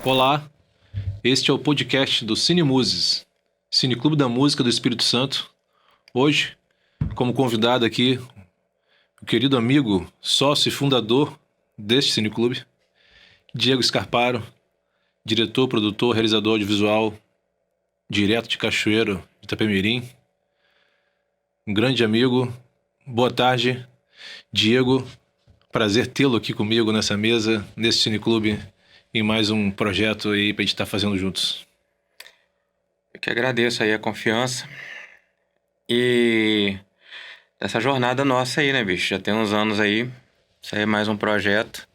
Olá, este é o podcast do Cinemuses, Cineclube da Música do Espírito Santo. Hoje, como convidado aqui, o querido amigo, sócio e fundador deste cineclube, Diego Scarparo, diretor, produtor, realizador audiovisual, direto de Cachoeiro, de Itapemirim. Um grande amigo. Boa tarde, Diego. Prazer tê-lo aqui comigo nessa mesa, nesse cineclube, em mais um projeto aí pra gente estar fazendo juntos. Eu que agradeço aí a confiança e essa jornada nossa aí, né, bicho? Já tem uns anos aí. Isso aí é mais um projeto.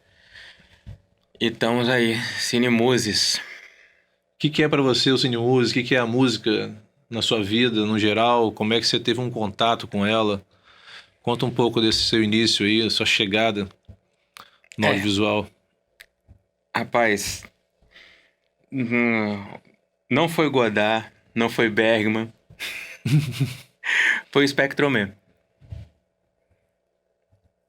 E estamos aí, Cinemuses. O que é pra você o Cinemuses? O que é a música na sua vida, no geral? Como é que você teve um contato com ela? Conta um pouco desse seu início aí, a sua chegada no audiovisual. Rapaz, não foi Godard, não foi Bergman. Foi o Spectrum Man.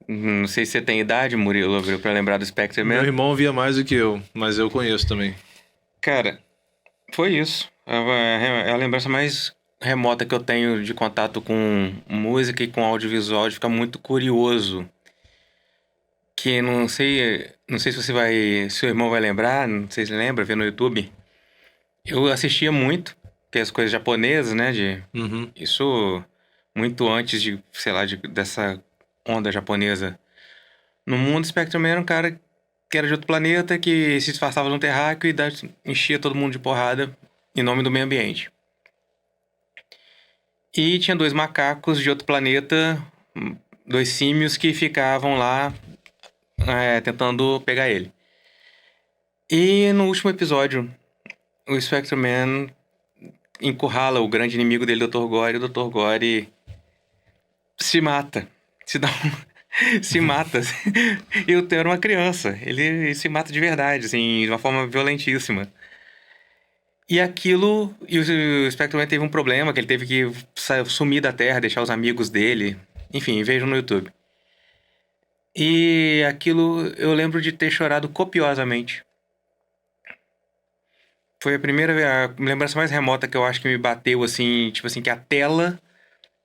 Não sei se você tem idade, Murilo, pra lembrar do Spectrum Man. Meu irmão via mais do que eu, mas eu conheço também. Cara, foi isso. É a lembrança mais remota que eu tenho de contato com música e com audiovisual, de ficar muito curioso. Que não sei se você vai, seu irmão vai lembrar, não sei se lembra, ver no YouTube. Eu assistia muito, que é as coisas japonesas, né, isso muito antes de, sei lá, dessa onda japonesa. No mundo, Spectrum Man era um cara que era de outro planeta, que se disfarçava num terráqueo e enchia todo mundo de porrada em nome do meio ambiente. E tinha dois macacos de outro planeta, dois símios que ficavam lá tentando pegar ele. E no último episódio, o Spectrum Man encurrala o grande inimigo dele, o Dr. Gore, e o Dr. Gore se mata. Se mata. E o Theo era uma criança. Ele se mata de verdade, assim, de uma forma violentíssima. E aquilo... E o Spectrum Man teve um problema, que ele teve que sumir da Terra, deixar os amigos dele. Enfim, vejam no YouTube. E aquilo eu lembro de ter chorado copiosamente. Foi a lembrança mais remota que eu acho que me bateu, assim, tipo assim, que a tela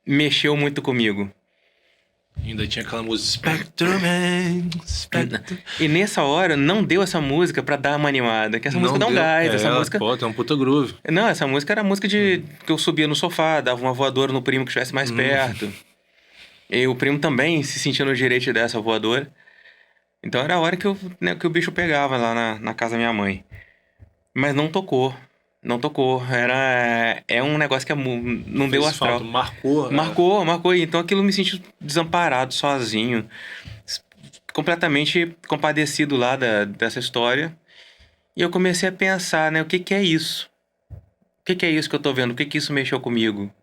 mexeu muito comigo. Ainda tinha aquela música Spectrum Man, Spectrum... E nessa hora não deu essa música pra dar uma animada, que essa música dá um gás, essa música... Pô, tem um puta groove. Não, essa música era a música de que eu subia no sofá, dava uma voadora no primo que estivesse mais perto. E o primo também se sentia no direito dessa voadora. Então era a hora que o bicho pegava lá na casa da minha mãe. Mas não tocou. Não tocou. É um negócio que não deu astral. Falta, marcou. Marcou. Então aquilo me senti desamparado, sozinho. Completamente compadecido lá dessa história. E eu comecei a pensar, né? O que é isso? O que é isso que eu tô vendo? O que isso mexeu comigo?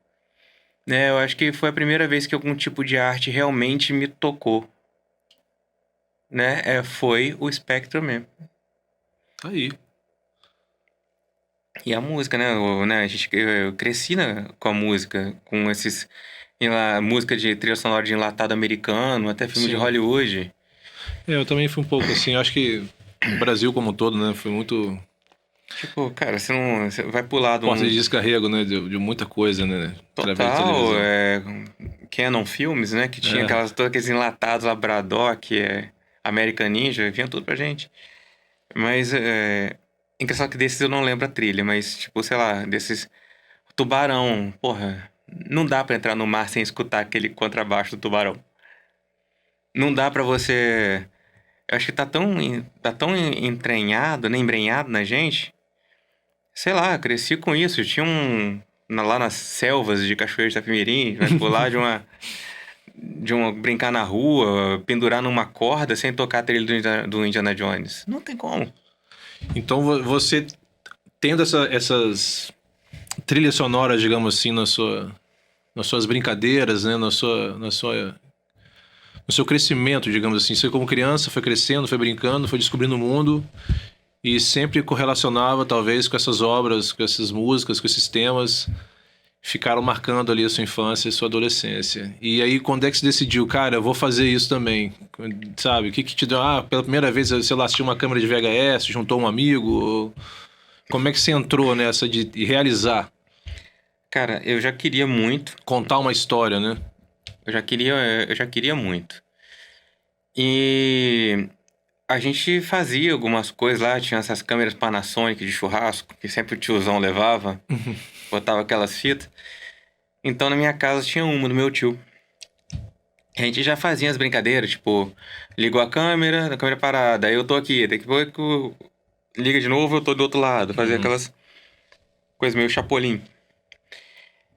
Né, eu acho que foi a primeira vez que algum tipo de arte realmente me tocou. Né? Foi o Spectrum mesmo. Aí. E a música, né? Eu cresci com a música, com esses... música de trilha sonora de enlatado americano, até filme de Hollywood. Eu também fui um pouco assim, acho que o Brasil como um todo, né? Foi muito... Tipo, cara, você vai pular de porta de descarrego, né? De muita coisa, né? Total, Canon Filmes, né? Que tinha todos aqueles enlatados lá, Braddock, American Ninja, vinha tudo pra gente. Mas engraçado que desses eu não lembro a trilha, mas tipo, sei lá, desses Tubarão, porra, não dá pra entrar no mar sem escutar aquele contrabaixo do Tubarão. Não dá pra você... Eu acho que tá tão entranhado, né, embrenhado na gente. Sei lá, cresci com isso. Tinha lá nas selvas de Cachoeiro de Itapemirim, vai pular de uma brincar na rua, pendurar numa corda sem tocar a trilha do Indiana Jones. Não tem como. Então você tendo essas trilhas sonoras, digamos assim, nas suas brincadeiras, né, no seu crescimento, digamos assim, você como criança foi crescendo, foi brincando, foi descobrindo o mundo e sempre correlacionava talvez com essas obras, com essas músicas, com esses temas ficaram marcando ali a sua infância e sua adolescência. E aí, quando é que você decidiu, cara, eu vou fazer isso também? Sabe, o que que te deu? Ah, pela primeira vez, sei lá, assistiu uma câmera de VHS, juntou um amigo? Como é que você entrou nessa de realizar? Cara, eu já queria muito. Contar uma história, né? Eu já queria muito. E a gente fazia algumas coisas lá, tinha essas câmeras Panasonic de churrasco, que sempre o tiozão levava, botava aquelas fitas. Então na minha casa tinha uma do meu tio. A gente já fazia as brincadeiras, tipo, ligou a câmera parada, aí eu tô aqui, daqui a pouco liga de novo, eu tô do outro lado, fazia Uhum. aquelas coisas meio chapolim.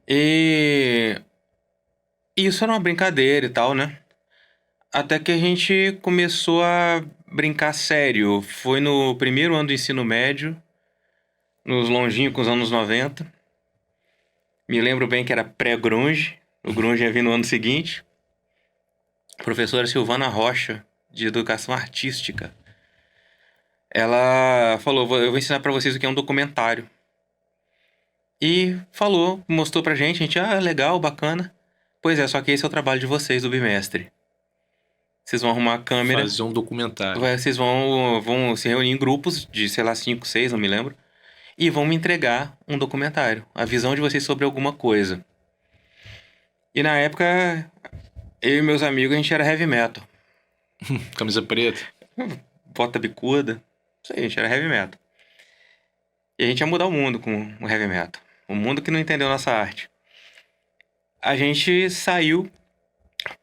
E isso era uma brincadeira e tal, né? Até que a gente começou a brincar sério. Foi no primeiro ano do ensino médio, nos longínquos anos 90. Me lembro bem que era pré-grunge. O grunge ia vir no ano seguinte. A professora Silvana Rocha, de Educação Artística. Ela falou, eu vou ensinar pra vocês o que é um documentário. E falou, mostrou pra gente, legal, bacana. Pois é, só que esse é o trabalho de vocês, do bimestre. Vocês vão arrumar a câmera, Fazer um documentário. vocês vão se reunir em grupos de, sei lá, 5, 6, não me lembro. E vão me entregar um documentário, a visão de vocês sobre alguma coisa. E na época, eu e meus amigos, a gente era heavy metal. Camisa preta. Bota bicuda. Isso aí, a gente era heavy metal. E a gente ia mudar o mundo com o heavy metal. O mundo que não entendeu nossa arte. A gente saiu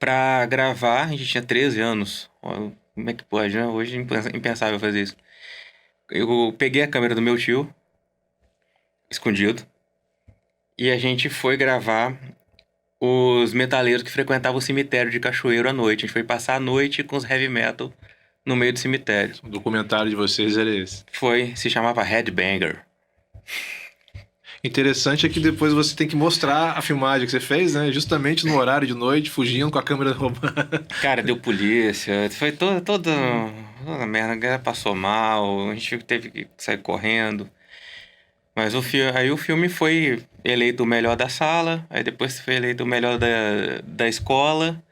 pra gravar, a gente tinha 13 anos. Ó, como é que pode, né? Hoje é impensável fazer isso. Eu peguei a câmera do meu tio, escondido, e a gente foi gravar os metaleiros que frequentavam o cemitério de Cachoeiro à noite. A gente foi passar a noite com os heavy metal no meio do cemitério. O documentário de vocês era esse. Se chamava Headbanger. Interessante é que depois você tem que mostrar a filmagem que você fez, né? Justamente no horário de noite, fugindo com a câmera roubada. Cara, deu polícia, foi toda merda, a galera passou mal, a gente teve que sair correndo. Mas aí o filme foi eleito o melhor da sala, aí depois foi eleito o melhor da escola.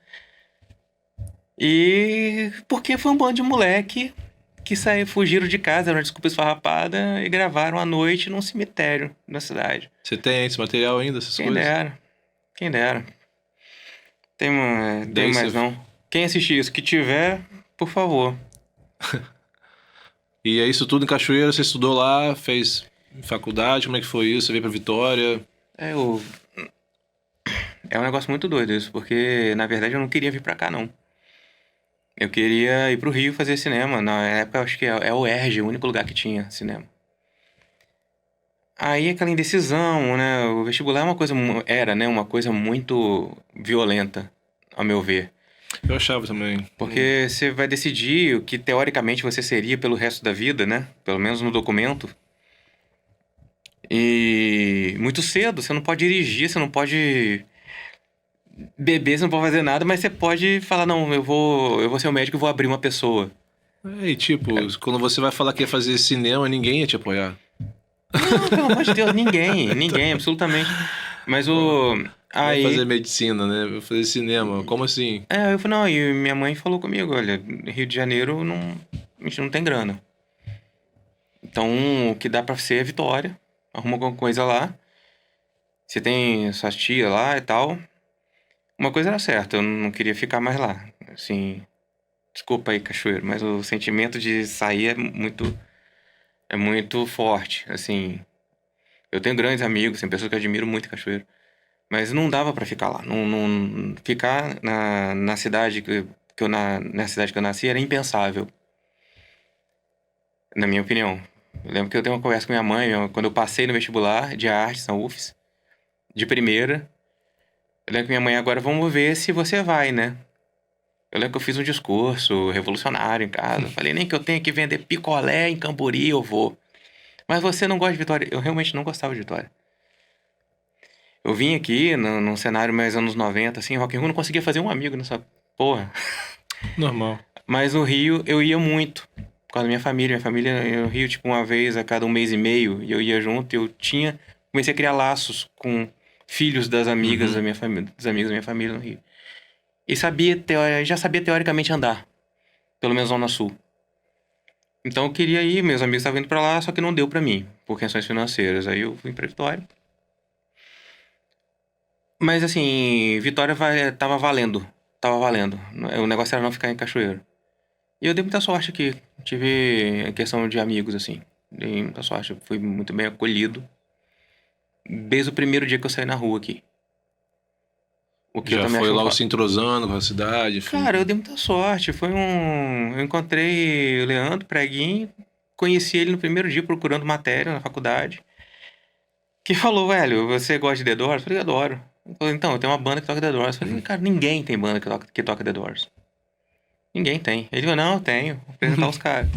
E porque foi um bando de moleque que fugiram de casa, era uma desculpa esfarrapada, e gravaram à noite num cemitério da cidade. Você tem esse material ainda, essas Quem coisas? dera, quem dera. Tem Daí mais você- não. Quem assistir isso, que tiver, por favor. E é isso tudo em Cachoeira, você estudou lá, fez faculdade, como é que foi isso? Você veio pra Vitória? É, o... é um negócio muito doido isso, porque na verdade eu não queria vir pra cá, não. Eu queria ir pro Rio fazer cinema. Na época eu acho que é o ERJ, o único lugar que tinha cinema. Aí aquela indecisão, né? O vestibular é uma coisa, era, né? Uma coisa muito violenta, ao meu ver. Eu achava também. Porque você vai decidir o que teoricamente você seria pelo resto da vida, né? Pelo menos no documento. E muito cedo, você não pode dirigir, você não pode beber, você não pode fazer nada, mas você pode falar, não, eu vou ser o médico e vou abrir uma pessoa. E tipo, quando você vai falar que ia fazer cinema, ninguém ia te apoiar. Não, pelo amor de Deus, ninguém, absolutamente. Mas Vai fazer aí, medicina, né? Vai fazer cinema. Como assim? eu falei, não, e minha mãe falou comigo, olha, Rio de Janeiro a gente não tem grana. Então, o que dá pra ser é Vitória. Arruma alguma coisa lá. Você tem suas tias lá e tal. Uma coisa era certa, eu não queria ficar mais lá. Assim, desculpa aí, Cachoeiro, mas o sentimento de sair é muito forte. Assim, eu tenho grandes amigos, tem pessoas que eu admiro muito em Cachoeiro. Mas não dava pra ficar lá. Ficar na cidade na cidade que eu nasci era impensável. Na minha opinião. Eu lembro que eu tenho uma conversa com minha mãe, quando eu passei no vestibular de artes na UFES, de primeira. Eu lembro que minha mãe, agora vamos ver se você vai, né? Eu lembro que eu fiz um discurso revolucionário em casa. Eu falei, nem que eu tenha que vender picolé em Cambori, eu vou. Mas você não gosta de Vitória? Eu realmente não gostava de Vitória. Eu vim aqui num cenário mais anos 90, assim, Rock in Rio, não conseguia fazer um amigo nessa porra. Normal. Mas no Rio eu ia muito. Por causa da minha família. Minha família ia no Rio, tipo, uma vez a cada um mês e meio. E eu ia junto. Comecei a criar laços com filhos das amigas da minha família, dos amigos da minha família no Rio. E já sabia teoricamente andar, pelo menos Zona Sul. Então eu queria ir, meus amigos estavam indo pra lá, só que não deu pra mim, por questões financeiras. Aí eu fui pra Vitória. Mas assim, Vitória tava valendo. Tava valendo. O negócio era não ficar em Cachoeiro. E eu dei muita sorte aqui. Tive a questão de amigos, assim. Dei muita sorte. Fui muito bem acolhido. Desde o primeiro dia que eu saí na rua aqui. O que eu Já também foi acho logo se entrosando com a cidade, enfim. Cara, eu dei muita sorte. Eu encontrei o Leandro Preguinho. Conheci ele no primeiro dia procurando matéria na faculdade. Que falou, velho, você gosta de The Doors? Eu falei, adoro. Ele falou, então, eu tenho uma banda que toca The Doors. Eu falei, cara, ninguém tem banda que toca The Doors. Ninguém tem. Ele falou, não, eu tenho. Vou apresentar os caras.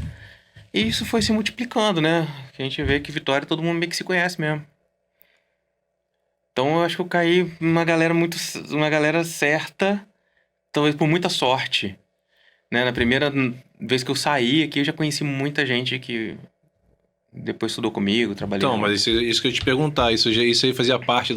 E isso foi se multiplicando, né? Que a gente vê que Vitória todo mundo meio que se conhece mesmo. Então eu acho que eu caí uma galera certa, talvez por muita sorte. Né? Na primeira vez que eu saí aqui, eu já conheci muita gente que depois estudou comigo, trabalhei Então, junto. mas isso que eu ia te perguntar, isso aí fazia parte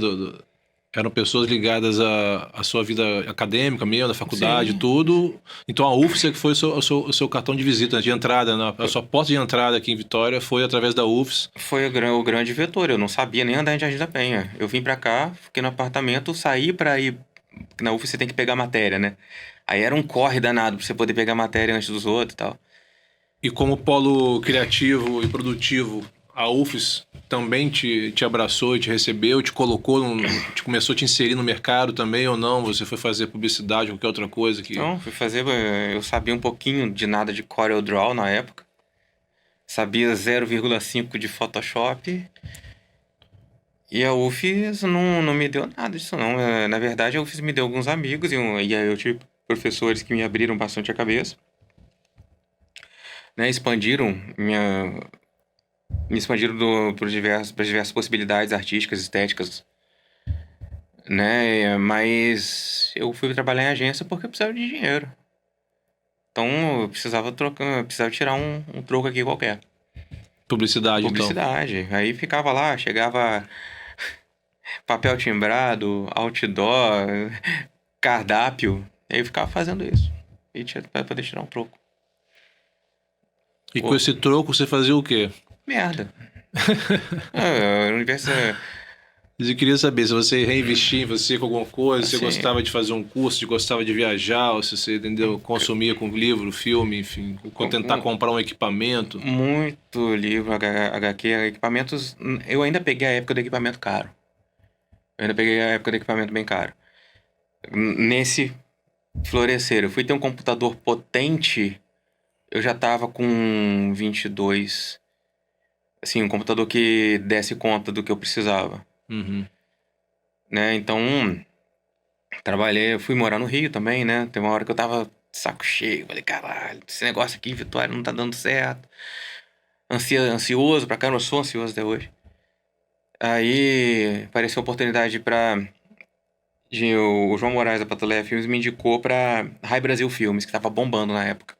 eram pessoas ligadas à sua vida acadêmica mesmo, da faculdade, Sim. tudo. Então a UFSC que foi o seu cartão de visita, né, de entrada, né? A sua porta de entrada aqui em Vitória foi através da UFSC. Foi o grande vetor, eu não sabia nem andar em Jardim da Penha. Eu vim pra cá, fiquei no apartamento, saí pra ir... Na UF você tem que pegar matéria, né? Aí era um corre danado pra você poder pegar matéria antes dos outros e tal. E como polo criativo e produtivo, a UFSC também te abraçou, te recebeu, te colocou, começou a te inserir no mercado também ou não? Você foi fazer publicidade ou qualquer outra coisa que... Então, fui fazer... Eu sabia um pouquinho de nada de CorelDRAW na época. Sabia 0,5 de Photoshop. E a UFES não me deu nada disso, não. Na verdade, a UFES me deu alguns amigos e aí eu tive professores que me abriram bastante a cabeça. Né? Me expandiram para diversas possibilidades artísticas, estéticas. Né? Mas eu fui trabalhar em agência porque eu precisava de dinheiro. Então eu precisava tirar um troco aqui qualquer. Publicidade, então. Publicidade. Aí ficava lá, chegava papel timbrado, outdoor, cardápio. E aí eu ficava fazendo isso. E tinha pra poder tirar um troco. E com esse troco você fazia o quê? Merda. O universo Eu queria saber se você reinvestia em você com alguma coisa, se você Assim, gostava de fazer um curso, se gostava de viajar, ou se você, entendeu, consumia com livro, filme, enfim, ou tentar comprar um equipamento. muito livro, HQ, equipamentos. Eu ainda peguei a época do equipamento caro. Eu ainda peguei a época do equipamento bem caro. Nesse florescer, eu fui ter um computador potente, eu já tava com 22. Assim, um computador que desse conta do que eu precisava. Uhum. Né? Então, eu fui morar no Rio também, né? Tem uma hora que eu tava de saco cheio. Falei, caralho, esse negócio aqui em Vitória não tá dando certo. Ansioso pra caramba, eu sou ansioso até hoje. Aí apareceu a oportunidade o João Moraes da Patuleia Filmes me indicou pra Rai Brasil Filmes, que tava bombando na época.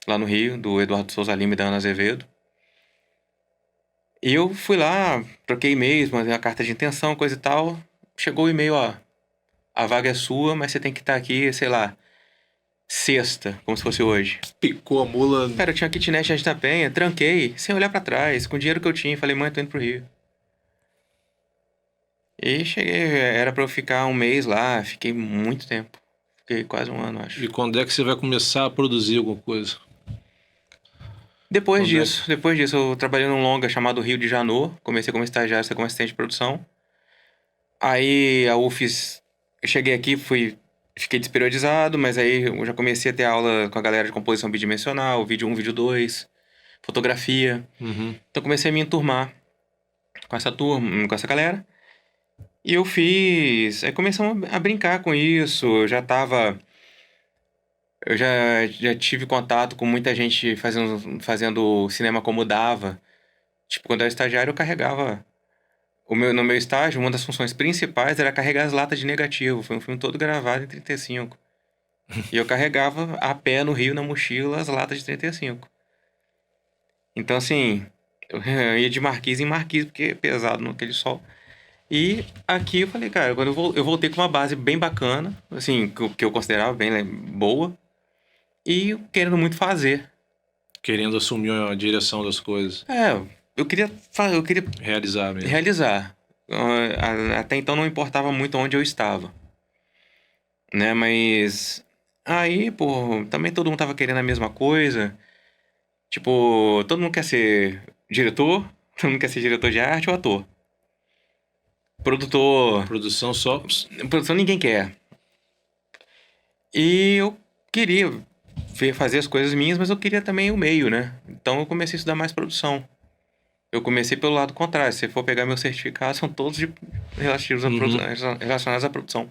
Lá no Rio, do Eduardo Souza Lima e da Ana Azevedo. E eu fui lá, troquei e-mails, mandei uma carta de intenção, coisa e tal. Chegou o e-mail, ó. A vaga é sua, mas você tem que estar aqui, sei lá, sexta, como se fosse hoje. Picou a mula. Cara, eu tinha kitnet de Penha, tranquei, sem olhar pra trás, com o dinheiro que eu tinha. Falei, mãe, tô indo pro Rio. E cheguei, era pra eu ficar um mês lá, fiquei muito tempo. Fiquei quase um ano, acho. E quando é que você vai começar a produzir alguma coisa? Depois disso, eu trabalhei num longa chamado Rio de Janeiro. Comecei como estagiário, como assistente de produção. Aí a UFES, eu cheguei aqui, fiquei desperiodizado, mas aí eu já comecei a ter aula com a galera de composição bidimensional, vídeo 1, vídeo 2, fotografia. Uhum. Então comecei a me enturmar com essa turma, com essa galera. E aí começamos a brincar com isso. Eu já tive contato com muita gente fazendo cinema como dava. Tipo, quando eu era estagiário, eu carregava. No meu estágio, uma das funções principais era carregar as latas de negativo. Foi um filme todo gravado em 35. E eu carregava a pé no Rio, na mochila, as latas de 35. Então, assim, eu ia de marquise em marquise, porque é pesado naquele sol. E aqui eu falei, cara, quando eu voltei com uma base bem bacana, assim, que eu considerava bem boa, e querendo muito fazer. Querendo assumir a direção das coisas. Eu queria Realizar mesmo. realizar. Até então não importava muito onde eu estava, né? Mas aí, pô, também todo mundo tava querendo a mesma coisa. Tipo, todo mundo quer ser diretor, todo mundo quer ser diretor de arte ou ator. Produtor, Produção só. produção ninguém quer. E eu queria fazer as coisas minhas, mas eu queria também o meio, né? Então eu comecei a estudar mais produção. Eu comecei pelo lado contrário. Se você for pegar meus certificados, são todos relacionados à produção.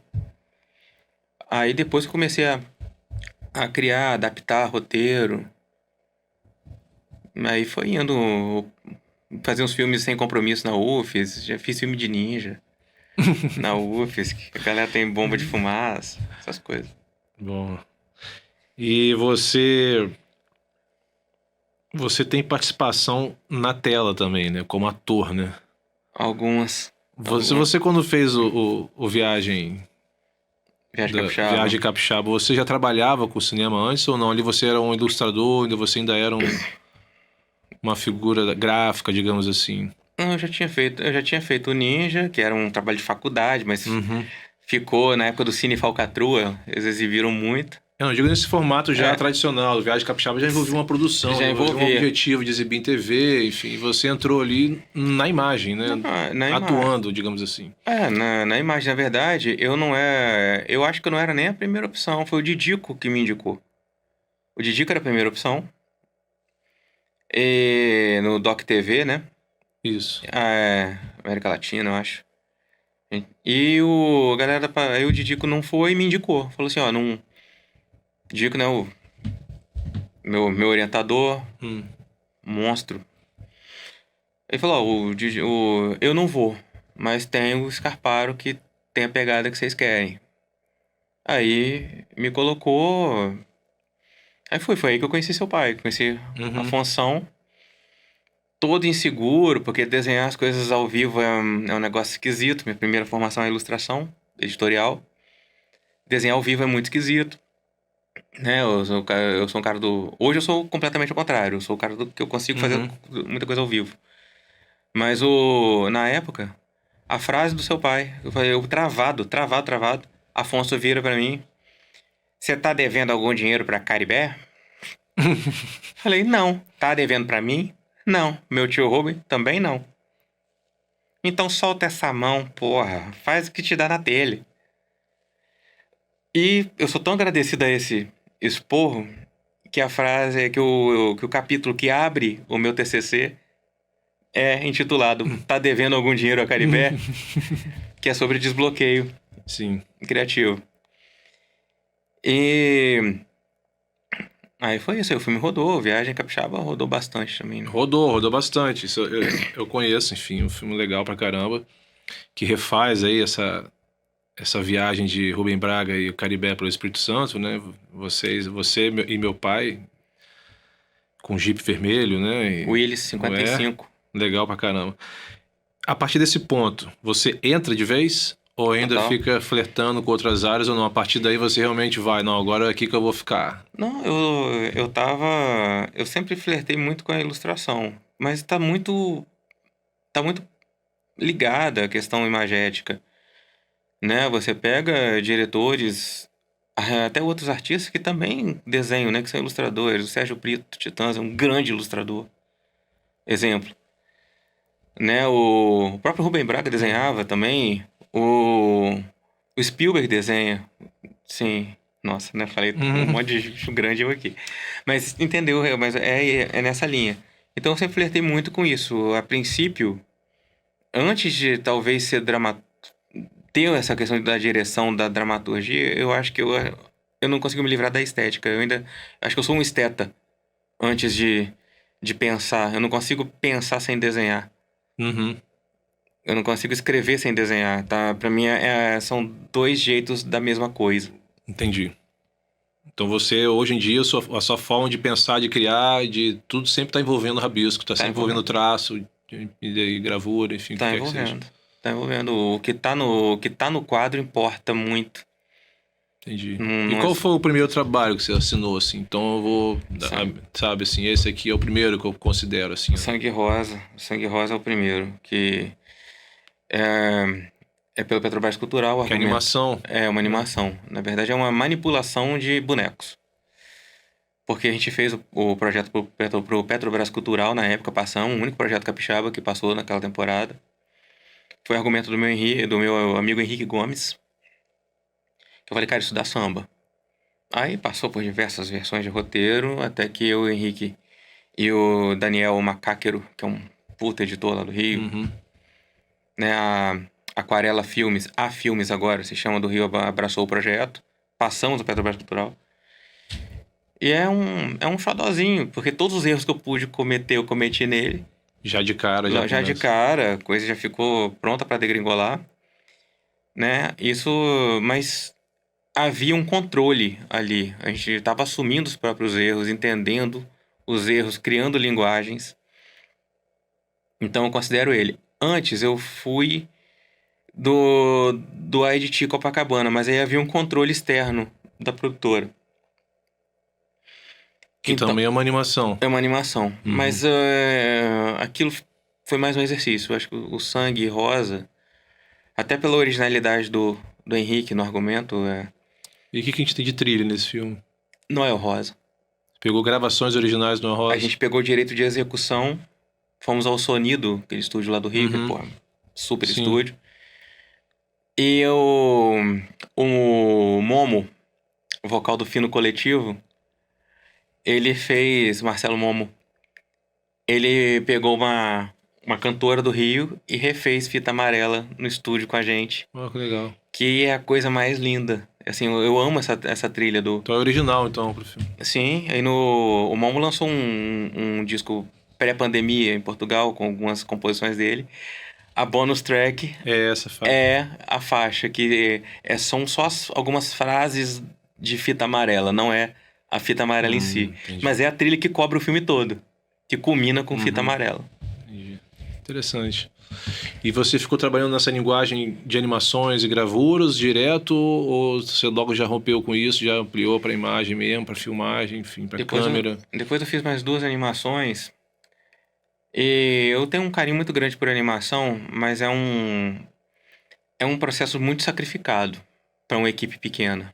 Aí depois que eu comecei a criar, adaptar roteiro. Aí foi indo fazer uns filmes sem compromisso na UFES. Já fiz filme de ninja na UFES. Que a galera tem bomba de fumaça, essas coisas. Bom. E você tem participação na tela também, né? Como ator, né? Algumas. Você quando fez o Viagem Viagem Capixaba, você já trabalhava com o cinema antes ou não? Ali você era um ilustrador, ainda você ainda era uma figura gráfica, digamos assim. Não, eu já tinha feito o Ninja, que era um trabalho de faculdade, mas ficou na época do Cine Falcatrua, eles exibiram muito. Eu não digo nesse formato já tradicional, o Viagem Capixaba já envolvia uma produção, Já envolvia um objetivo de exibir em TV, enfim, você entrou ali na imagem, né? Atuando, digamos assim. Na imagem, na verdade, eu acho que eu não era nem a primeira opção, foi o Didico que me indicou. O Didico era a primeira opção, e no Doc TV, né? Isso. América Latina, eu acho. E aí o Didico não foi e me indicou. Falou assim, ó, não... Didico, né, o meu orientador, monstro. Ele falou, ó, eu não vou, mas tem o Scarparo que tem a pegada que vocês querem. Aí me colocou... Aí foi aí que eu conheci seu pai, conheci a função. Todo inseguro, porque desenhar as coisas ao vivo é um negócio esquisito. Minha primeira formação é ilustração, editorial. Desenhar ao vivo é muito esquisito. Né? Eu sou um cara do... Hoje eu sou completamente ao contrário. Eu sou o cara que eu consigo fazer muita coisa ao vivo. Mas na época, a frase do seu pai, eu travado. Afonso vira pra mim. Você tá devendo algum dinheiro pra Caribé? Falei, não. Tá devendo pra mim? Não. Meu tio Rubem? Também não. Então solta essa mão, porra. Faz o que te dá na telha. E eu sou tão agradecido a esse esporro que a frase, que o capítulo que abre o meu TCC é intitulado Tá devendo algum dinheiro a Caribé? Que é sobre desbloqueio. Sim. Criativo. E... Aí foi isso, aí o filme rodou, Viagem Capixaba rodou bastante também. Né? Rodou bastante. Isso eu conheço, enfim, um filme legal pra caramba, que refaz aí essa viagem de Rubem Braga e o Caribé pelo Espírito Santo, né? Você e meu pai, com Jeep vermelho, né? Willis 55. Legal pra caramba. A partir desse ponto, você entra de vez? Ou ainda fica flertando com outras áreas ou não? A partir daí você realmente vai, não, agora é aqui que eu vou ficar. Não, eu sempre flertei muito com a ilustração, mas tá muito ligada à questão imagética, né? Você pega diretores, até outros artistas que também desenham, né? Que são ilustradores. O Sérgio Brito Titãs é um grande ilustrador. Exemplo. Né? O próprio Rubem Braga desenhava também. O Spielberg desenha. Sim. Nossa, né? Falei um monte de bicho grande eu aqui. Mas entendeu? Mas é nessa linha. Então eu sempre flertei muito com isso. A princípio, antes de talvez ser ter essa questão da direção da dramaturgia, eu acho que eu não consigo me livrar da estética. Eu ainda acho que eu sou um esteta antes de pensar. Eu não consigo pensar sem desenhar. Eu não consigo escrever sem desenhar, tá? Pra mim são dois jeitos da mesma coisa. Entendi. Então você, hoje em dia, a sua forma de pensar, de criar, de tudo sempre tá envolvendo rabisco, tá sempre envolvendo traço, e gravura, enfim. Tá envolvendo. Tá envolvendo. O que tá no quadro importa muito. Entendi. Não, E não qual é- foi o primeiro trabalho que você assinou, assim? Então eu vou, Sangue, sabe, assim, esse aqui é o primeiro que eu considero, assim, ó. Sangue Rosa. Sangue Rosa é o primeiro. Que é, é pelo Petrobras Cultural o Que é argumento. animação, É uma né? animação. Na verdade, é uma manipulação de bonecos. Porque a gente fez o projeto pro Petrobras Cultural na época, passamos, o único projeto capixaba que passou naquela temporada. Foi argumento do meu amigo Henrique Gomes. Que eu falei, cara, isso dá samba. Aí passou por diversas versões de roteiro, até que eu, o Henrique e o Daniel Macáquero, que é um puta editor lá do Rio, Uhum. né, a Aquarela Filmes, a Filmes agora, se chama do Rio, abraçou o projeto. Passamos o Petrobras Cultural. E é um xodózinho, porque todos os erros que eu pude cometer, eu cometi nele. Já de cara, já Já de começa. cara, a coisa já ficou pronta pra degringolar, né? Isso, mas havia um controle ali. A gente estava assumindo os próprios erros, entendendo os erros, criando linguagens. Então eu considero ele. Antes eu fui do IDT Copacabana, mas aí havia um controle externo da produtora. Que Então, também é uma animação. é uma animação. Uhum. Mas aquilo foi mais um exercício. Eu acho que o Sangue Rosa, até pela originalidade do Henrique no argumento, é E o que que a gente tem de trilha nesse filme? Noel Rosa. Pegou gravações originais do A Rosa? gente pegou o direito de execução, fomos ao Sonido, aquele estúdio lá do Rio, que, Uhum. pô, super Sim. estúdio. E o Momo, o vocal do Fino Coletivo, ele fez, Marcelo Momo, ele pegou uma cantora do Rio e refez Fita Amarela no estúdio com a gente, Ah, que legal. que é a coisa mais linda. Assim, eu amo essa trilha do... Então é original, então, pro filme. Sim, aí o Momo lançou um disco pré-pandemia em Portugal, com algumas composições dele. A bonus track É essa faixa. é a faixa, que são só algumas frases de fita amarela, não é a fita amarela em si. Entendi. Mas é a trilha que cobre o filme todo, que culmina com fita Uhum. amarela. Entendi. Interessante. E você ficou trabalhando nessa linguagem de animações e gravuras direto, ou você logo já rompeu com isso, já ampliou para imagem mesmo, para filmagem, enfim, para câmera? Depois eu fiz mais duas animações. E eu tenho um carinho muito grande por animação, mas é um processo muito sacrificado para uma equipe pequena.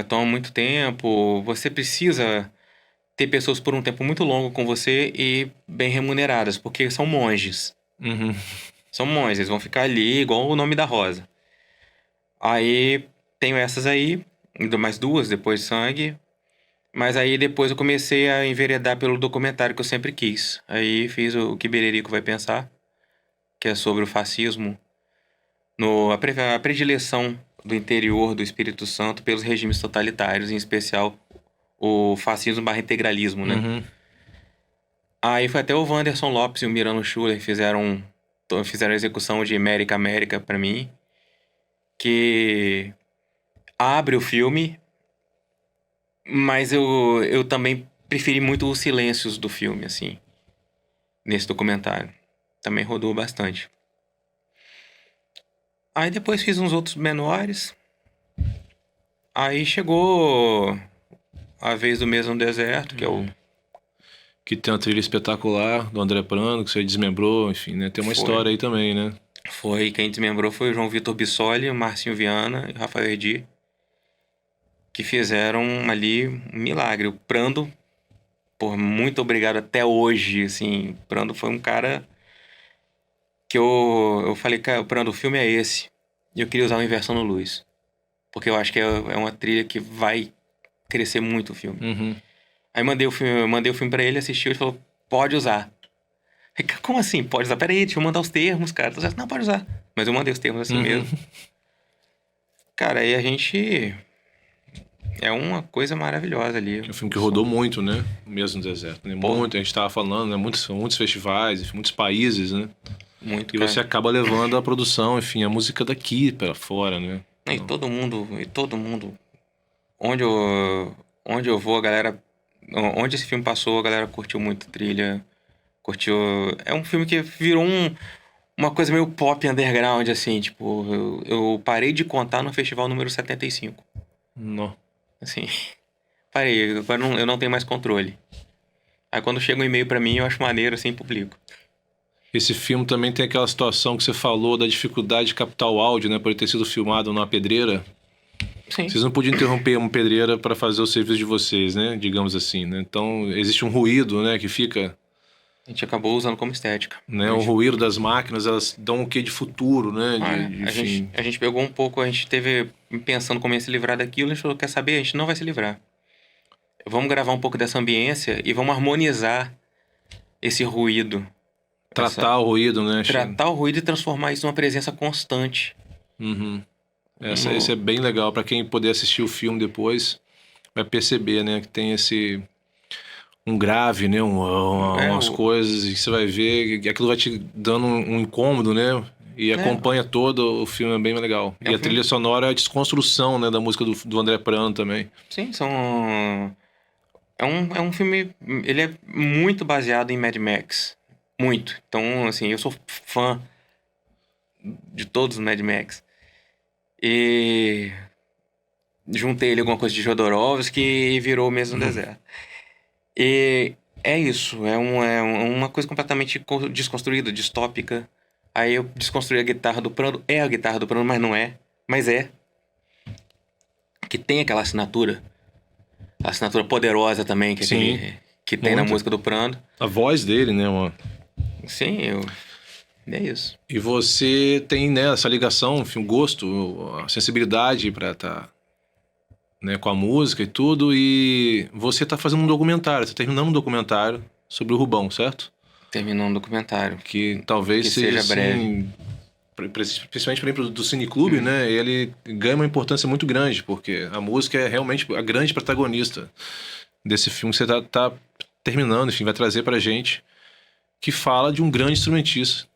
Toma muito tempo, você precisa ter pessoas por um tempo muito longo com você e bem remuneradas, porque são monges. Uhum. São monges, eles vão ficar ali igual o nome da rosa. Aí tenho essas aí, ainda mais duas, depois sangue. Mas aí depois eu comecei a enveredar pelo documentário que eu sempre quis. Aí fiz o Que Bererico Vai Pensar, que é sobre o fascismo, a predileção do interior do Espírito Santo pelos regimes totalitários, em especial o fascismo barra integralismo, né? Uhum. Aí foi até o Wanderson Lopes e o Mirano Schuller fizeram a execução de América América pra mim, que abre o filme, mas eu também preferi muito os silêncios do filme, assim, nesse documentário. Também rodou bastante. Aí depois fiz uns outros menores. Aí chegou a vez do Mesmo Deserto, que é o... Que tem uma trilha espetacular do André Prando, que você desmembrou, enfim, né? Tem uma história aí também, né? Quem desmembrou foi o João Vitor Bissoli, o Marcinho Viana e o Rafael Edi, que fizeram ali um milagre. O Prando, por muito obrigado até hoje, assim, o Prando foi um cara que eu falei, cara, Prando, o filme é esse. E eu queria usar uma inversão no Luz. Porque eu acho que é uma trilha que vai crescer muito o filme. Uhum. Aí mandei o filme pra ele, assistiu e falou, pode usar. Eu, como assim? Pode usar? Peraí, deixa eu mandar os termos, cara. Não, pode usar. Mas eu mandei os termos assim Uhum. mesmo. Cara, aí a gente... É uma coisa maravilhosa ali. É um filme que rodou muito, né? Mesmo no deserto, né? Muito, a gente tava falando, né? Muitos festivais, enfim, muitos países, né? Muito, E cara. você acaba levando a produção, enfim, a música daqui para fora, né? E todo mundo, onde eu vou, a galera, onde esse filme passou, a galera curtiu muito a trilha, curtiu. É um filme que virou uma coisa meio pop underground, assim, tipo, eu parei de contar no festival número 75. Não. Assim, parei, agora eu não tenho mais controle. Aí quando chega um e-mail pra mim, eu acho maneiro, assim, publico. Esse filme também tem aquela situação que você falou da dificuldade de captar o áudio, né? Por ele ter sido filmado numa pedreira. Sim. Vocês não podiam interromper uma pedreira para fazer o serviço de vocês, né? Digamos assim, né? Então, existe um ruído, né? Que fica, A gente acabou usando como estética. né? O ruído das máquinas, elas dão o quê de futuro, né? Enfim. A gente pegou um pouco, a gente teve pensando como ia se livrar daquilo, a gente falou, quer saber? A gente não vai se livrar. Vamos gravar um pouco dessa ambiência e vamos harmonizar esse ruído. Tratar o ruído, né? Tratar o ruído e transformar isso numa presença constante. Uhum. Esse é bem legal. Para quem puder assistir o filme depois, vai perceber, né? Que tem um grave, né? Umas coisas e você vai ver que aquilo vai te dando um incômodo, né? E acompanha todo o filme, é bem legal. E a trilha sonora é a desconstrução, né? Da música do André Prando também. Sim, é um filme... Ele é muito baseado em Mad Max. Muito. Então, assim, eu sou fã de todos os Mad Max. E juntei ele alguma coisa de Jodorowsky e virou o mesmo deserto. E é isso. É uma coisa completamente desconstruída, distópica. Aí eu desconstruí a guitarra do Prando. É a guitarra do Prando, mas não é. Mas é. Que tem aquela assinatura. A assinatura poderosa também, que tem na música do Prando. A voz dele, né, mano? Sim, é isso. E você tem, né, essa ligação, enfim, o gosto, a sensibilidade pra estar, né, com a música e tudo. E você tá fazendo um documentário, tá terminando um documentário sobre o Rubão, certo? Terminou um documentário. Que talvez que seja breve. Principalmente para do Cineclube, né? Ele ganha uma importância muito grande, porque a música é realmente a grande protagonista desse filme que você tá terminando, enfim, vai trazer pra gente, que fala de um grande instrumentista.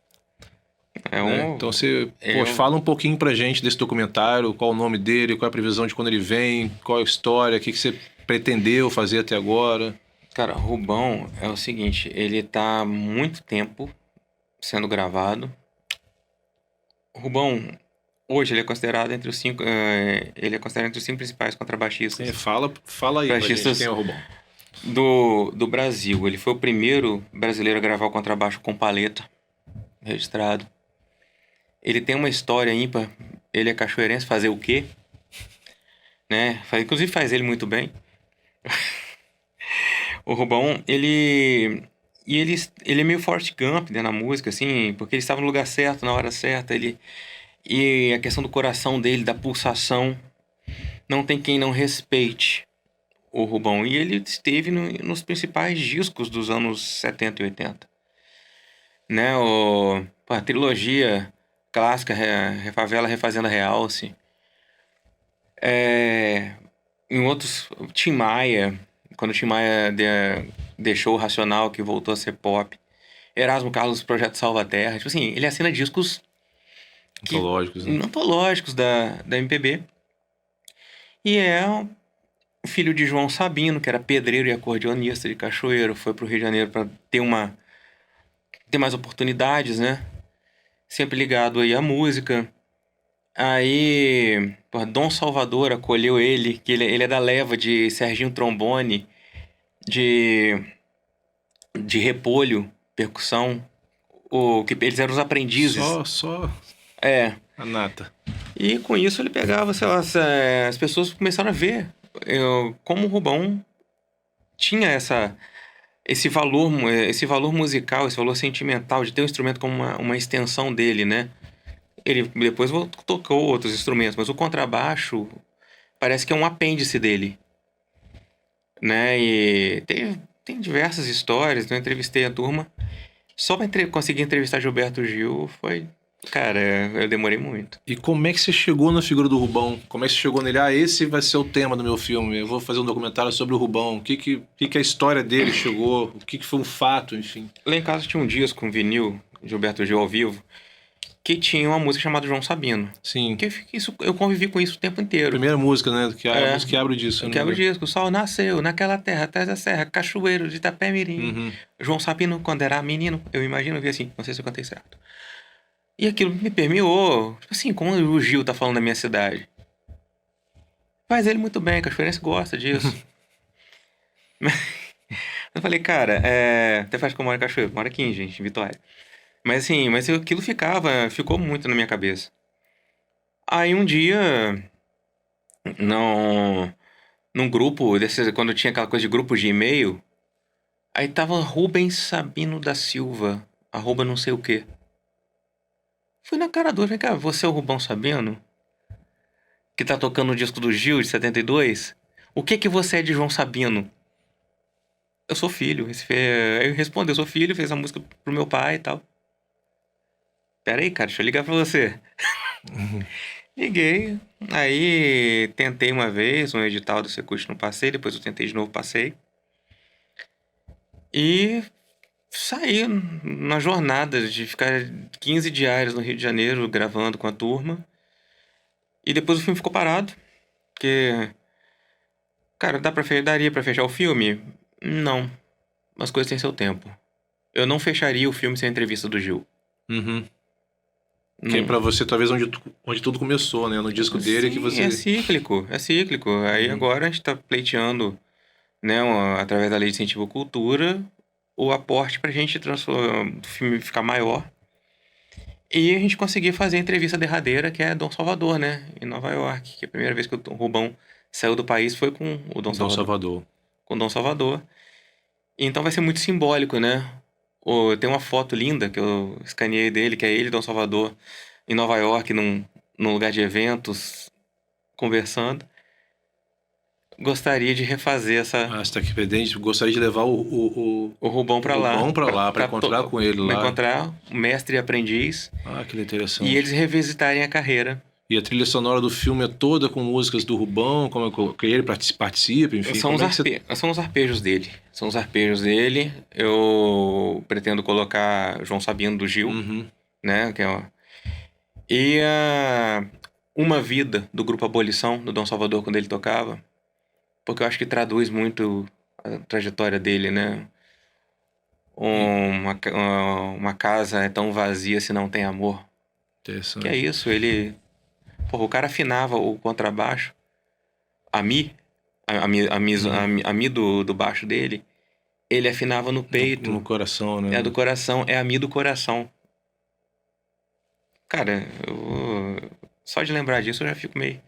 Né? Então você fala um pouquinho pra gente desse documentário, qual o nome dele, qual é a previsão de quando ele vem, qual a história, o que você pretendeu fazer até agora. Cara, Rubão é o seguinte, ele tá há muito tempo sendo gravado. Rubão, hoje ele é considerado entre os 5 principais contrabaixistas. Fala aí pra gente quem é o Rubão. Do Brasil. Ele foi o primeiro brasileiro a gravar o contrabaixo com paleta registrado. Ele tem uma história ímpar. Ele é cachoeirense, fazer o quê? Né? Inclusive faz ele muito bem. O Rubão, ele é meio Forrest Gump, né, na música, assim, porque ele estava no lugar certo, na hora certa. E a questão do coração dele, da pulsação, não tem quem não respeite o Rubão. E ele esteve nos principais discos dos anos 70 e 80. Né? A trilogia clássica, Favela Refazenda Realce. Em outros, Tim Maia, quando o Tim Maia deixou o Racional, que voltou a ser pop. Erasmo Carlos, Projeto Salvaterra. Tipo assim, ele assina discos antológicos, né? Antológicos da MPB. E é o filho de João Sabino, que era pedreiro e acordeonista de Cachoeiro. Foi pro Rio de Janeiro para ter mais oportunidades, né? Sempre ligado aí à música. Aí, Dom Salvador acolheu ele, que ele é da leva de Serginho Trombone, de Repolho, percussão. Que eles eram os aprendizes. Só a nata. E com isso ele pegava, sei lá, as pessoas começaram a ver como o Rubão tinha esse valor musical, esse valor sentimental de ter um instrumento como uma extensão dele, né? Ele depois tocou outros instrumentos, mas o contrabaixo parece que é um apêndice dele, né? E tem diversas histórias. Eu entrevistei a turma. Só pra conseguir entrevistar Gilberto Gil foi... Cara, eu demorei muito. E como é que você chegou na figura do Rubão? Como é que você chegou nele? Esse vai ser o tema do meu filme. Eu vou fazer um documentário sobre o Rubão. O que a história dele chegou? O que foi um fato, enfim? Lá em casa tinha um disco com vinil, Gilberto Gil ao vivo, que tinha uma música chamada João Sabino. Sim. Eu convivi com isso o tempo inteiro. Primeira música, né? Que a música que abre o disco. Que abre o disco. O sol nasceu naquela terra, atrás da serra, cachoeiro de Itapé-Mirim. João Sabino, quando era menino, eu imagino, eu vi assim, não sei se eu cantei certo. E aquilo me permeou. Tipo assim, como o Gil tá falando da minha cidade. Faz ele muito bem, Cachoeirense gosta disso. Eu falei, cara, até faz que eu moro em Cachoeiro, moro aqui, gente, em Vitória. Mas assim, aquilo ficou muito na minha cabeça. Aí um dia, não, num grupo, quando tinha aquela coisa de grupo de e-mail, aí tava Rubens Sabino da Silva, arroba não sei o quê. Fui na cara dura, vem cá, você é o Rubão Sabino? Que tá tocando o disco do Gil de 72? O que que você é de João Sabino? Eu sou filho. Aí eu respondi, eu sou filho, fez a música pro meu pai e tal. Pera aí, cara, deixa eu ligar pra você. Liguei, aí tentei uma vez um edital do Secult, não passei, depois eu tentei de novo, passei. E saí na jornada de ficar 15 diários no Rio de Janeiro gravando com a turma. E depois o filme ficou parado, porque, cara, daria pra fechar o filme? Não, as coisas têm seu tempo. Eu não fecharia o filme sem a entrevista do Gil. Uhum. Que é pra você, talvez, onde tudo começou, né? No disco dele que Sim, você... é cíclico, é cíclico. Aí agora a gente tá pleiteando, né, através da Lei de Incentivo à Cultura, o aporte pra gente transformar o filme ficar maior. E a gente conseguir fazer a entrevista derradeira, que é Dom Salvador, né, em Nova York. Que a primeira vez que o Rubão saiu do país foi com o Dom Dom Salvador. Salvador. Com o Dom Salvador. Então vai ser muito simbólico, né? Tem uma foto linda que eu escaneei dele, que é ele e Dom Salvador em Nova York, num lugar de eventos, conversando. Gostaria de refazer essa... Ah, você tá aqui pendente. Gostaria de levar O Rubão o pra lá. Rubão pra lá, pra encontrar com ele Pra lá. encontrar o mestre e aprendiz. Ah, que E interessante. eles revisitarem a carreira. E a trilha sonora do filme é toda com músicas do Rubão, como é que ele participa, enfim. São os arpejos dele. São os arpejos dele. Eu pretendo colocar João Sabino do Gil, Uhum. né? E Uma Vida, do Grupo Abolição, do Dom Salvador, quando ele tocava. Porque eu acho que traduz muito a trajetória dele, né? Uma casa é tão vazia se não tem amor. Interessante. Que é isso, ele... Porra, o cara afinava o contrabaixo, a mi, a mi do baixo dele, ele afinava no peito. No coração, né? É do coração, é a mi do coração. Cara, só de lembrar disso eu já fico meio...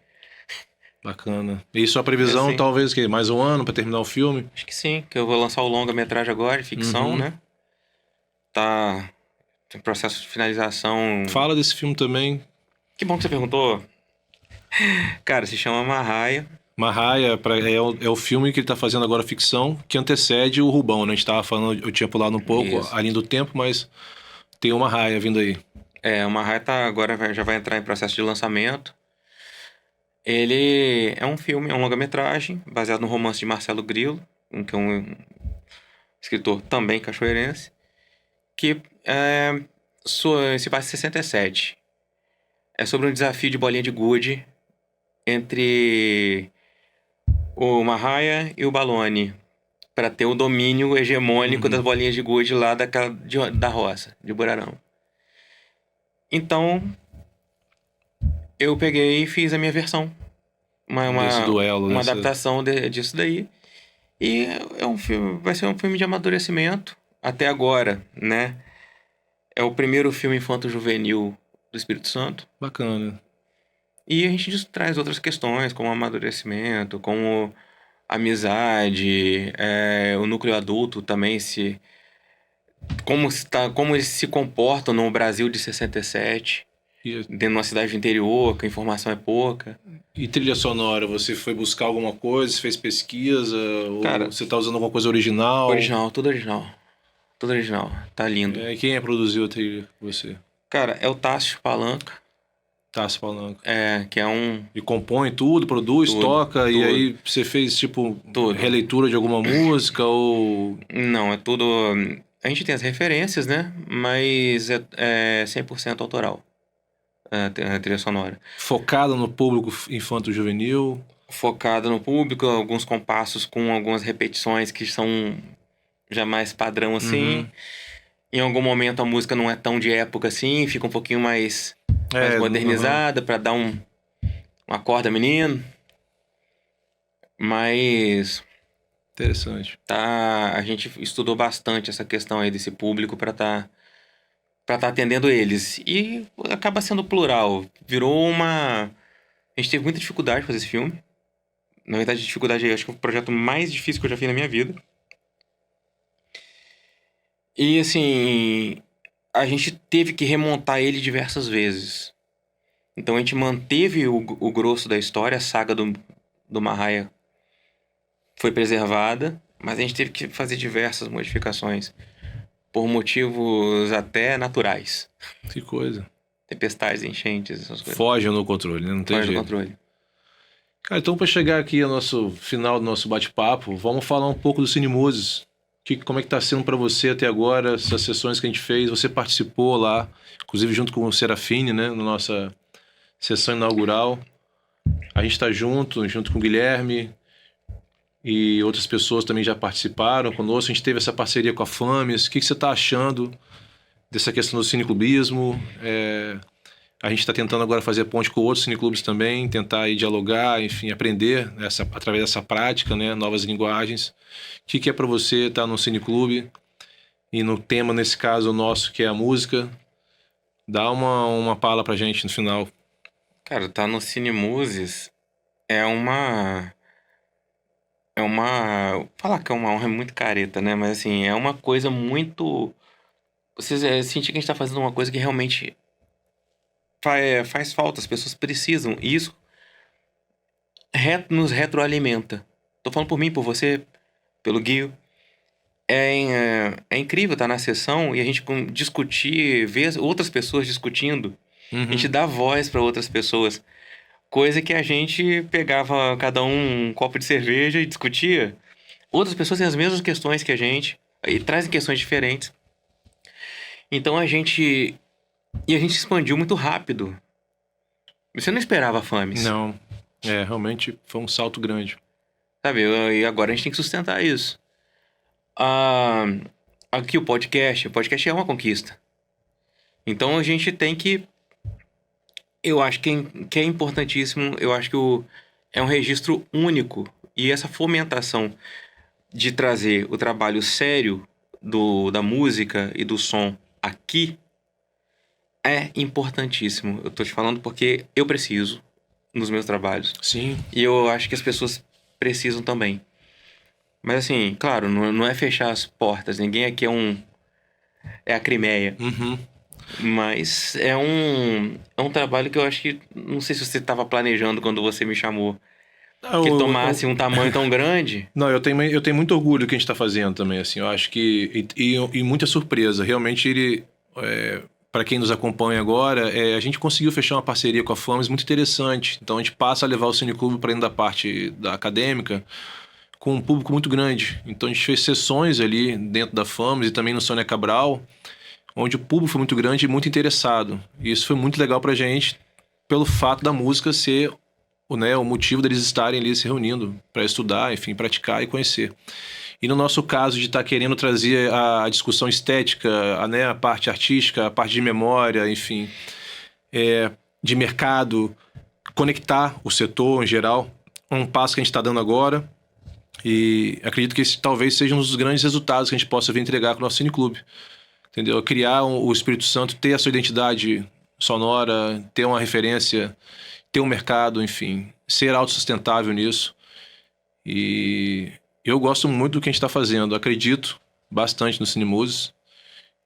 Bacana. E sua previsão, Assim. talvez, que mais um ano pra terminar o filme? Acho que sim, que eu vou lançar o longa-metragem agora, de ficção, Uhum. né? Tá em processo de finalização. Fala desse filme também. Que bom que você perguntou. Cara, se chama Marraia. Marraia é o filme que ele tá fazendo agora, ficção, que antecede o Rubão, né? A gente tava falando, eu tinha pulado um pouco Isso. a linha do tempo, mas tem uma Marraia vindo aí. O Marraia já vai entrar em processo de lançamento. Ele é um filme, é um longa-metragem, baseado no romance de Marcelo Grilo, que é um escritor também cachoeirense, que se passa em 67. É sobre um desafio de bolinha de gude entre o Marraia e o Baloni, para ter o domínio hegemônico das bolinhas de gude lá da roça, de Burarão. Então, eu peguei e fiz a minha versão. Desse duelo, uma adaptação disso daí. E vai ser um filme de amadurecimento. Até agora, né? É o primeiro filme infanto-juvenil do Espírito Santo. Bacana. E a gente traz outras questões, como amadurecimento, como amizade, o núcleo adulto também como eles se comportam no Brasil de 67, dentro de uma cidade do interior, que a informação é pouca. E trilha sonora, você foi buscar alguma coisa, você fez pesquisa, Cara, ou você tá usando alguma coisa original? Tudo original. Tudo original. Tá lindo. Quem produziu a trilha? Você? Cara, é o Tássio Palanca. Tássio Palanca. Que é um... E compõe tudo, produz, toca, e aí você fez, tipo, releitura de alguma música, ou... Não, é tudo... A gente tem as referências, né? Mas é 100% autoral. A trilha sonora. Focada no público infanto-juvenil? Focada no público, alguns compassos com algumas repetições que são já mais padrão assim. Em algum momento a música não é tão de época assim, fica um pouquinho mais modernizada pra dar uma corda menino. Mas Interessante. a gente estudou bastante essa questão aí desse público pra tá atendendo eles. E acaba sendo plural. Virou uma... A gente teve muita dificuldade de fazer esse filme. Na verdade, dificuldade, acho que é o projeto mais difícil que eu já fiz na minha vida. E assim, a gente teve que remontar ele diversas vezes. Então a gente manteve o grosso da história, a saga do Mahaya foi preservada, mas a gente teve que fazer diversas modificações por motivos até naturais. Que coisa. Tempestades, enchentes, essas coisas. Foge no controle, né? Não tem Foge do jeito. controle. Cara, então para chegar aqui ao nosso final do nosso bate-papo, vamos falar um pouco do Cinemuses. Como é que tá sendo para você até agora, essas sessões que a gente fez? Você participou lá, inclusive junto com o Serafine, né? Na nossa sessão inaugural. A gente tá junto com o Guilherme e outras pessoas também já participaram conosco. A gente teve essa parceria com a FAMES. O que você tá achando dessa questão do cineclubismo? A gente está tentando agora fazer ponte com outros cineclubes também, tentar aí dialogar, enfim, aprender através dessa prática, né, novas linguagens. O que é para você estar no cineclube e no tema, nesse caso, nosso, que é a música? Dá uma pala pra gente no final. Cara, tá no Cinemuses é uma... Falar que é uma honra é muito careta, né? Mas assim, é uma coisa muito... Você sentir que a gente tá fazendo uma coisa que realmente faz falta, as pessoas precisam. E isso nos retroalimenta. Tô falando por mim, por você, pelo Guio. É incrível estar na sessão e a gente discutir, ver outras pessoas discutindo. A gente dá voz para outras pessoas. Coisa que a gente pegava cada um copo de cerveja e discutia. Outras pessoas têm as mesmas questões que a gente e trazem questões diferentes. Então a gente expandiu muito rápido. Você não esperava a FAMES. Não, realmente foi um salto grande. Sabe, e agora a gente tem que sustentar isso. Aqui o podcast é uma conquista. Então a gente tem que... Eu acho que é importantíssimo, eu acho que é um registro único. E essa fomentação de trazer o trabalho sério da música e do som aqui é importantíssimo. Eu tô te falando porque eu preciso nos meus trabalhos. Sim. E eu acho que as pessoas precisam também. Mas assim, claro, não é fechar as portas. Ninguém aqui é a Crimeia. Mas é um trabalho que eu acho que... Não sei se você estava planejando quando você me chamou. Que tomasse um tamanho tão grande. Não, eu tenho muito orgulho do que a gente está fazendo também, assim. Eu acho que... E muita surpresa. Realmente, ele... para quem nos acompanha agora, a gente conseguiu fechar uma parceria com a FAMES muito interessante. Então, a gente passa a levar o Cineclube para dentro da parte da acadêmica com um público muito grande. Então, a gente fez sessões ali dentro da FAMES e também no Sônia Cabral, onde o público foi muito grande e muito interessado. E isso foi muito legal pra gente, pelo fato da música ser o motivo deles estarem ali se reunindo para estudar, enfim, praticar e conhecer. E no nosso caso de estar querendo trazer a discussão estética, a parte artística, a parte de memória, enfim, de mercado, conectar o setor em geral, é um passo que a gente está dando agora. E acredito que esse talvez seja um dos grandes resultados que a gente possa vir entregar com o nosso cineclube. Entendeu? Criar o Espírito Santo, ter a sua identidade sonora, ter uma referência, ter um mercado, enfim, ser autossustentável nisso. E eu gosto muito do que a gente está fazendo, acredito bastante no Cinemuses.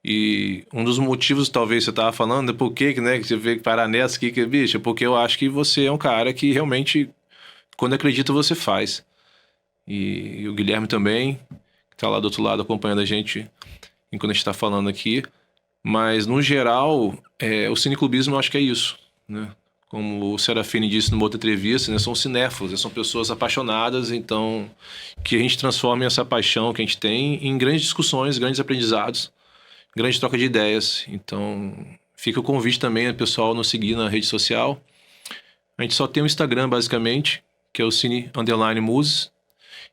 E um dos motivos, talvez você estava falando, é por que você veio parar nessa aqui, bicho, é porque eu acho que você é um cara que realmente, quando acredita, você faz. E o Guilherme também, que está lá do outro lado acompanhando a gente enquanto a gente está falando aqui. Mas, no geral, o cineclubismo eu acho que é isso, né? Como o Serafine disse numa outra entrevista, né? São cinéfilos, são pessoas apaixonadas, então que a gente transforme essa paixão que a gente tem em grandes discussões, grandes aprendizados, grande troca de ideias. Então fica o convite também ao pessoal nos seguir na rede social. A gente só tem o Instagram, basicamente, que é o Cine_Muses,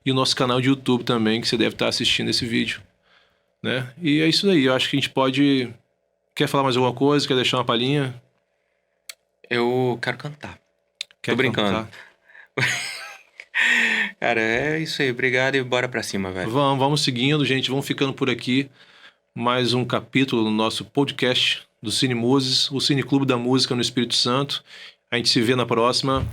e o nosso canal de YouTube também, que você deve estar assistindo esse vídeo. né? E é isso aí. Eu acho que a gente pode... Quer falar mais alguma coisa? Quer deixar uma palhinha? Eu quero cantar. Quer Tô brincando. cantar? Cara, é isso aí. Obrigado e bora pra cima, velho. Vamos seguindo, gente. Vamos ficando por aqui. Mais um capítulo no nosso podcast do Cine Muses, o Cine Clube da Música no Espírito Santo. A gente se vê na próxima.